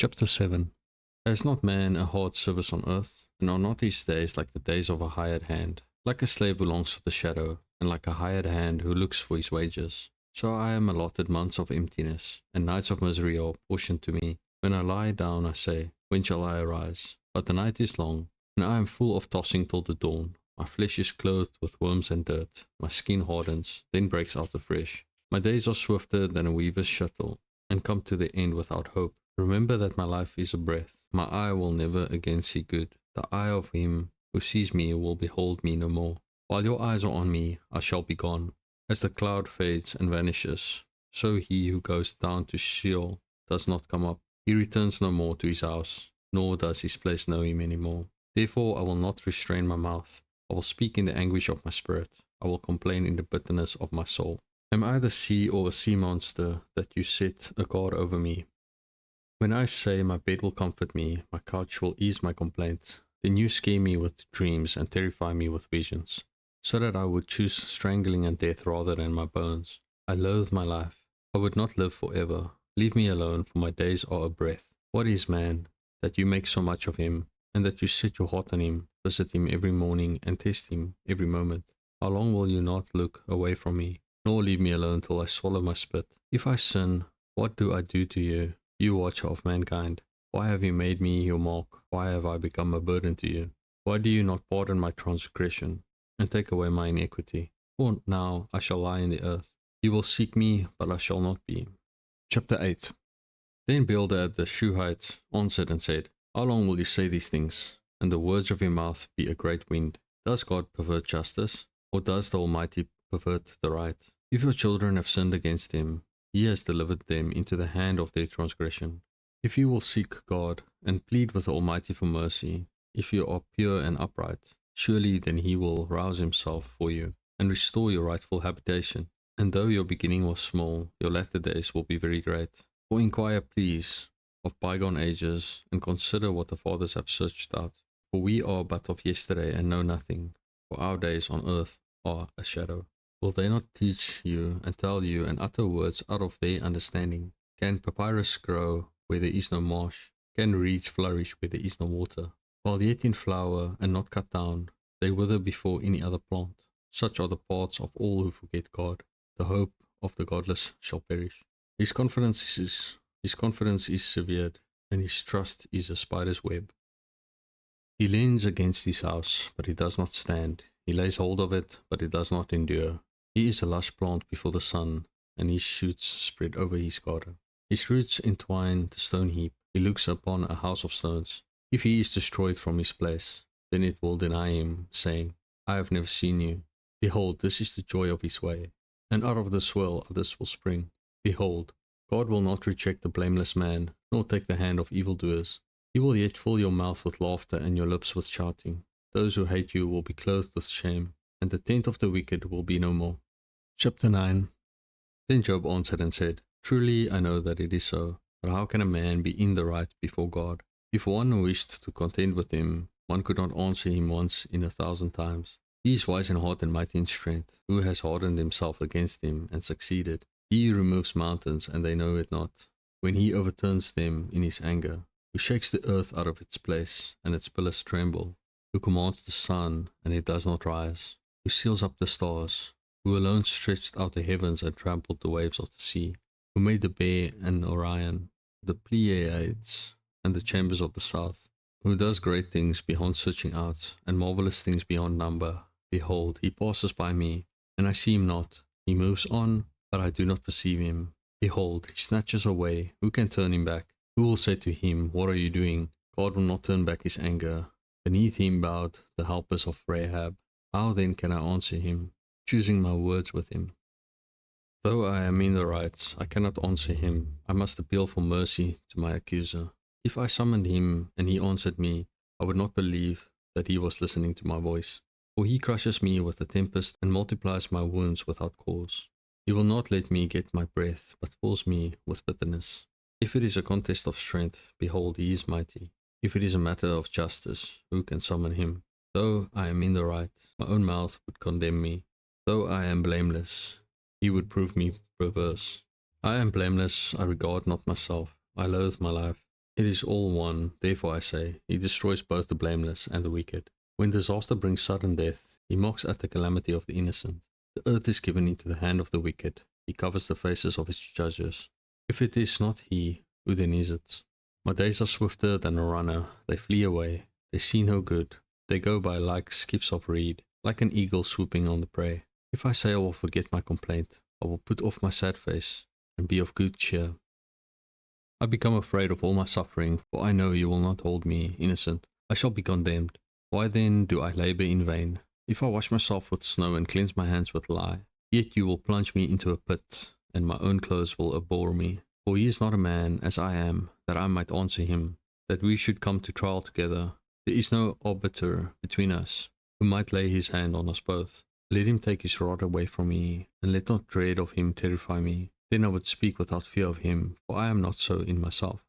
Chapter 7. Has not man a hard service on earth, and are not his days like the days of a hired hand? Like a slave who longs for the shadow, and like a hired hand who looks for his wages. So I am allotted months of emptiness, and nights of misery are portioned to me. When I lie down I say, when shall I arise? But the night is long, and I am full of tossing till the dawn. My flesh is clothed with worms and dirt, my skin hardens, then breaks out afresh. My days are swifter than a weaver's shuttle, and come to the end without hope. Remember that my life is a breath. My eye will never again see good. The eye of him who sees me will behold me no more. While your eyes are on me, I shall be gone. As the cloud fades and vanishes, so he who goes down to Sheol does not come up. He returns no more to his house, nor does his place know him any more. Therefore I will not restrain my mouth. I will speak in the anguish of my spirit. I will complain in the bitterness of my soul. Am I the sea or a sea monster that you set a guard over me? When I say my bed will comfort me, my couch will ease my complaint, then you scare me with dreams and terrify me with visions, so that I would choose strangling and death rather than my bones. I loathe my life. I would not live forever. Leave me alone, for my days are a breath. What is man, that you make so much of him, and that you set your heart on him, visit him every morning, and test him every moment? How long will you not look away from me, nor leave me alone till I swallow my spit? If I sin, what do I do to you? You watcher of mankind, why have you made me your mark? Why have I become a burden to you? Why do you not pardon my transgression, and take away my iniquity? For now I shall lie in the earth. You will seek me, but I shall not be. Chapter 8. Then Bildad the Shuhite answered and said, How long will you say these things, and the words of your mouth be a great wind? Does God pervert justice, or does the Almighty pervert the right? If your children have sinned against him, he has delivered them into the hand of their transgression. If you will seek God and plead with the Almighty for mercy, if you are pure and upright, surely then he will rouse himself for you and restore your rightful habitation. And though your beginning was small, your latter days will be very great. For inquire, please, of bygone ages, and consider what the fathers have searched out. For we are but of yesterday and know nothing, for our days on earth are a shadow. Will they not teach you and tell you and utter words out of their understanding? Can papyrus grow where there is no marsh? Can reeds flourish where there is no water? While yet in flower and not cut down, they wither before any other plant. Such are the paths of all who forget God. The hope of the godless shall perish. His confidence is severed, and his trust is a spider's web. He leans against his house, but it does not stand. He lays hold of it, but it does not endure. He is a lush plant before the sun, and his shoots spread over his garden. His roots entwine the stone heap. He looks upon a house of stones. If he is destroyed from his place, then it will deny him, saying, I have never seen you. Behold, this is the joy of his way, and out of this well others will spring. Behold, God will not reject the blameless man, nor take the hand of evildoers. He will yet fill your mouth with laughter and your lips with shouting. Those who hate you will be clothed with shame, and the tent of the wicked will be no more. Chapter 9. Then Job answered and said, Truly I know that it is so, but how can a man be in the right before God? If one wished to contend with him, one could not answer him once in 1,000 times. He is wise in heart and mighty in strength, who has hardened himself against him and succeeded. He removes mountains, and they know it not, when he overturns them in his anger, who shakes the earth out of its place, and its pillars tremble, who commands the sun, and it does not rise, who seals up the stars, who alone stretched out the heavens and trampled the waves of the sea, who made the Bear and Orion, the Pleiades, and the chambers of the south, who does great things beyond searching out, and marvelous things beyond number. Behold, he passes by me, and I see him not. He moves on, but I do not perceive him. Behold, he snatches away. Who can turn him back? Who will say to him, What are you doing? God will not turn back his anger. Beneath him bowed the helpers of Rahab. How then can I answer him, choosing my words with him? Though I am in the right, I cannot answer him. I must appeal for mercy to my accuser. If I summoned him and he answered me, I would not believe that he was listening to my voice. For he crushes me with a tempest and multiplies my wounds without cause. He will not let me get my breath, but fills me with bitterness. If it is a contest of strength, behold, he is mighty. If it is a matter of justice, who can summon him? Though I am in the right, my own mouth would condemn me. Though I am blameless, he would prove me perverse. I am blameless, I regard not myself. I loathe my life. It is all one, therefore I say, he destroys both the blameless and the wicked. When disaster brings sudden death, he mocks at the calamity of the innocent. The earth is given into the hand of the wicked, he covers the faces of its judges. If it is not he, who then is it? My days are swifter than a runner, they flee away, they see no good, they go by like skiffs of reed, like an eagle swooping on the prey. If I say I will forget my complaint, I will put off my sad face, and be of good cheer. I become afraid of all my suffering, for I know you will not hold me innocent. I shall be condemned. Why then do I labor in vain? If I wash myself with snow and cleanse my hands with lye, yet you will plunge me into a pit, and my own clothes will abhor me. For he is not a man as I am, that I might answer him, that we should come to trial together. There is no arbiter between us, who might lay his hand on us both. Let him take his rod away from me, and let not dread of him terrify me. Then I would speak without fear of him, for I am not so in myself.